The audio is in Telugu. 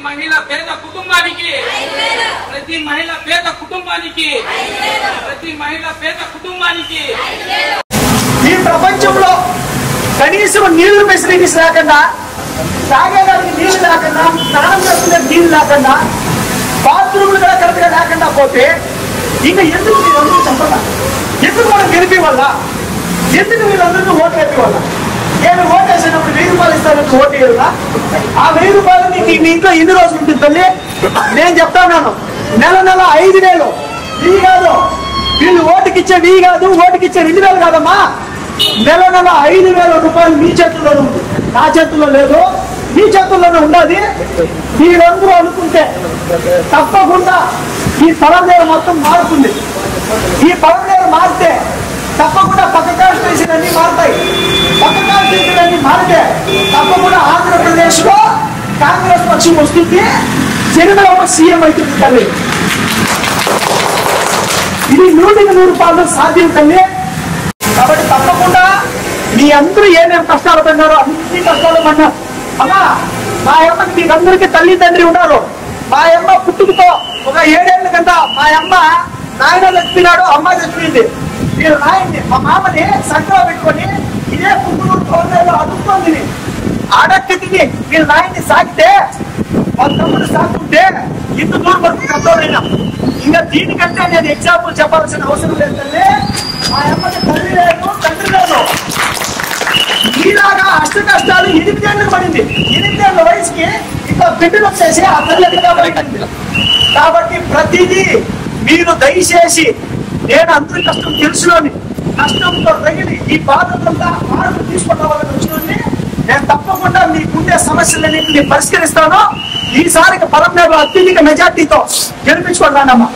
మహిళ పేద కుటుంబానికి ప్రతి మహిళ పేద కుటుంబానికి ప్రతి మహిళ పేద కుటుంబానికి ఈ ప్రపంచంలో కనీసం నీళ్లు ఫెసిలిటీస్ లేకుండా, తాగేదానికి నీళ్లు లేకుండా, స్నానం చేసుకునే నీళ్లు లేకుండా, బాత్రూమ్లు కూడా కరెక్ట్ గా లేకుండా పోతే ఇంకా ఎందుకు వీళ్ళందరూ చెప్పాలా? ఎందుకు మనం గెలిపి వల్ల? ఎందుకు వీళ్ళందరినీ ఓటు వేపి వల్ల? నేను ఓటు వేసినప్పుడు 1000 రూపాయలు ఇస్తాను, ఓటు వేయాలా? ఆ 1000 రూపాయలు నీకు మీ ఇంట్లో ఎన్ని రోజులు ఉంటుంది తల్లి? నేను చెప్తా ఉన్నాను, నెల 5000 ఇవి కాదు, వీళ్ళు ఓటుకిచ్చే 1000 కాదు, ఓటుకిచ్చే 2000 కాదమ్మా, నెల 5000 రూపాయలు మీ చేతుల్లోనే ఉంది, నా చేతుల్లో లేదు, మీ చేతుల్లోనే ఉండదు. మీరందరూ అనుకుంటే తప్పకుండా ఈ పరమదేవ మొత్తం మారుతుంది. ఈ పరమదేవ మారితే తప్పకుండా పక్క కాన్స్టిట్యూషన్లన్నీ మారుతాయి. పక్క కాన్స్టిట్యూషన్లన్నీ మారితే తప్పకుండా ఆంధ్రప్రదేశ్ లో కాంగ్రెస్ పక్షం వస్తుంది, జగన్ సీఎం అవుతుంది తల్లి. ఇది 100% సాధ్యం తల్లి. కాబట్టి తప్పకుండా మీ అందరూ ఏమేమి కష్టాలు పడినారో అన్ని కష్టాలు పడినారు. అమ్మా, మా అమ్మకి మీకందరికీ తల్లి తండ్రి ఉన్నారు. మా అమ్మ పుట్టుకతో ఒక 7 ఏళ్ల కింద మా అమ్మ నాయన చచ్చిపోయినాడు, అమ్మ చచ్చిపోయింది. వీళ్ళ నాయన్ని మా మామని సంఖ్యలో పెట్టుకొని ఇదే పుట్టుకూరు తోటలో అడుగుతోంది. ఆడక్కి తిని వీళ్ళ నాయన్ని సాగితే వాళ్ళ తమ్ముడు సాగుతుంటే ఇంత దూరం వరకు కట్టోడైనా. ఇంకా దీనికంటే నేను ఎగ్జాంపుల్ చెప్పాల్సిన అవసరం లేదంటే మా అమ్మకి తల్లి లేదు, తండ్రి లేదు. మీలాగా అష్ట కష్టాలు 8 ఏళ్ళకి పడింది. 8 ఏళ్ళ వయసుకి ఇంకా బిడ్డలు వచ్చేసి ఆ తల్లి ఎక్కడా పడింది. కాబట్టి ప్రతిదీ మీరు దయచేసి, నేను అందరి కష్టం తెలుసుకొని కష్టంతో తగిలి ఈ బాధలంతా మార్పు తీసుకురావాలని వచ్చింది. నేను తప్పకుండా మీకుండే సమస్యలన్నింటినీ పరిష్కరిస్తాను. ఈసారికి పరమదేవ అత్యధిక మెజార్టీతో గెలిపించుకుంటానమ్మా.